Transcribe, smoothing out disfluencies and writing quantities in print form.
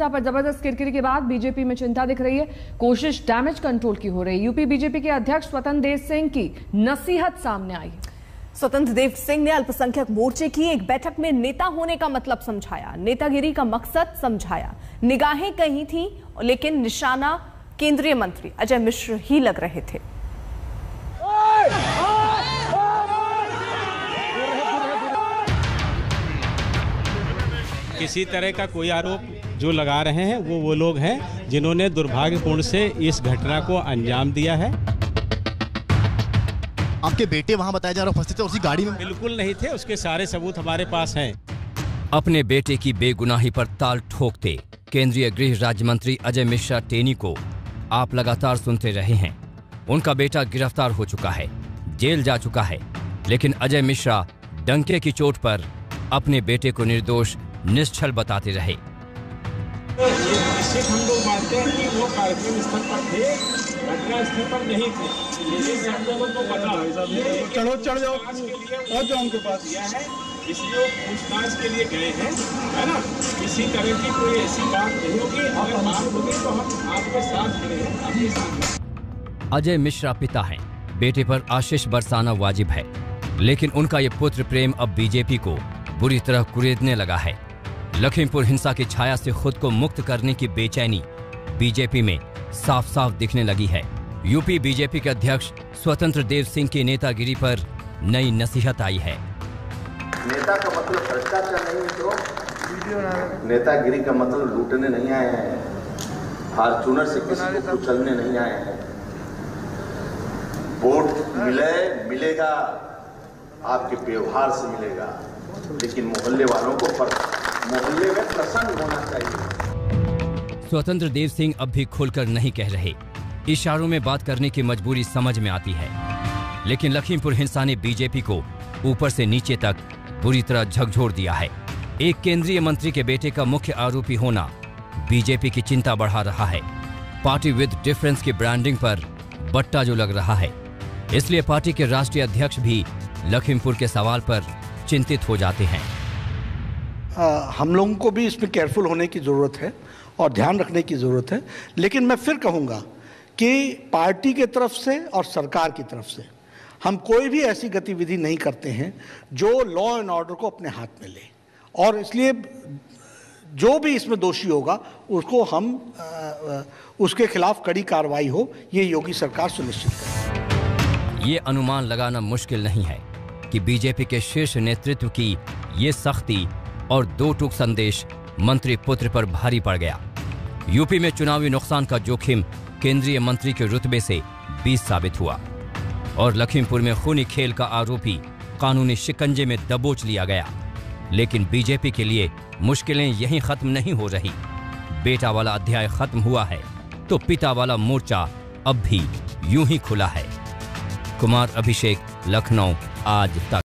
सत्ता पर जबरदस्त किरकिरी के बाद बीजेपी में चिंता दिख रही है। कोशिश डैमेज कंट्रोल की हो रही है। यूपी बीजेपी के अध्यक्ष स्वतंत्र देव सिंह की नसीहत सामने आई है। स्वतंत्र देव सिंह ने अल्पसंख्यक मोर्चे की एक बैठक में नेता होने का मतलब समझाया, नेतागिरी का मकसद समझाया। निगाहें कहीं थी लेकिन निशाना केंद्रीय मंत्री अजय मिश्र ही लग रहे थे। किसी तरह का कोई आरोप जो लगा रहे हैं वो लोग हैं जिन्होंने दुर्भाग्यपूर्ण से इस घटना को अंजाम दिया है। आपके बेटे वहां बताया जा रहा है उपस्थित थे उसी गाड़ी में? बिल्कुल नहीं थे, उसके सारे सबूत हमारे पास हैं। अपने बेटे की बेगुनाही पर ताल ठोकते केंद्रीय गृह राज्य मंत्री अजय मिश्रा टेनी को आप लगातार सुनते रहे हैं। उनका बेटा गिरफ्तार हो चुका है, जेल जा चुका है, लेकिन अजय मिश्रा डंके की चोट पर अपने बेटे को निर्दोष निश्चल बताते रहे। हम लोग मानते हैं कि वो कार्यक्रम स्थल पर थे, घटना स्थल पर नहीं थे। हम लोगों को पता है, चढ़ जाओ और जो उनके पास दिया है, इसलिए पूछताछ के लिए गए हैं, है ना। किसी तरह की कोई ऐसी बात नहीं होगी। अगर बात होगी तो हम आपके साथ खड़े हैं, आपके साथ। अजय मिश्रा पिता हैं, बेटे पर आशीष बरसाना वाजिब है, लेकिन उनका ये पुत्र प्रेम अब बीजेपी को बुरी तरह कुरेदने लगा है। लखीमपुर हिंसा की छाया से खुद को मुक्त करने की बेचैनी बीजेपी में साफ साफ दिखने लगी है। यूपी बीजेपी के अध्यक्ष स्वतंत्र देव सिंह की नेतागिरी पर नई नसीहत आई है। नेता का मतलब भ्रष्टाचार नहीं मित्रों, नेतागिरी का मतलब लूटने नहीं आए हैं, फॉर्चूनर से किसी को कुचलने नहीं आए हैं। वोट मिलेगा आपके व्यवहार से मिलेगा, लेकिन मोहल्ले वालों को मोहल्ले में प्रसन्न होना चाहिए। स्वतंत्र देव सिंह अब भी खुलकर नहीं कह रहे, इशारों में बात करने की मजबूरी समझ में आती है, लेकिन लखीमपुर हिंसा ने बीजेपी को ऊपर से नीचे तक बुरी तरह झकझोर दिया है। एक केंद्रीय मंत्री के बेटे का मुख्य आरोपी होना बीजेपी की चिंता बढ़ा रहा है। पार्टी विद डिफरेंस की ब्रांडिंग पर बट्टा जो लग रहा है, इसलिए पार्टी के राष्ट्रीय अध्यक्ष भी लखीमपुर के सवाल पर चिंतित हो जाते हैं। हम लोगों को भी इसमें केयरफुल होने की ज़रूरत है और ध्यान रखने की ज़रूरत है, लेकिन मैं फिर कहूँगा कि पार्टी के तरफ से और सरकार की तरफ से हम कोई भी ऐसी गतिविधि नहीं करते हैं जो लॉ एंड ऑर्डर को अपने हाथ में ले, और इसलिए जो भी इसमें दोषी होगा उसको हम उसके खिलाफ कड़ी कार्रवाई हो, ये योगी सरकार सुनिश्चित करे। ये अनुमान लगाना मुश्किल नहीं है कि बीजेपी के शीर्ष नेतृत्व की ये सख्ती और दो टूक संदेश मंत्री पुत्र पर भारी पड़ गया। यूपी में चुनावी नुकसान का जोखिम केंद्रीय मंत्री के रुतबे से 20 साबित हुआ और लखीमपुर में खूनी खेल का आरोपी कानूनी शिकंजे में दबोच लिया गया। लेकिन बीजेपी के लिए मुश्किलें यहीं खत्म नहीं हो रही। बेटा वाला अध्याय खत्म हुआ है तो पिता वाला मोर्चा अब भी यूं ही खुला है। कुमार अभिषेक, लखनऊ, आज तक।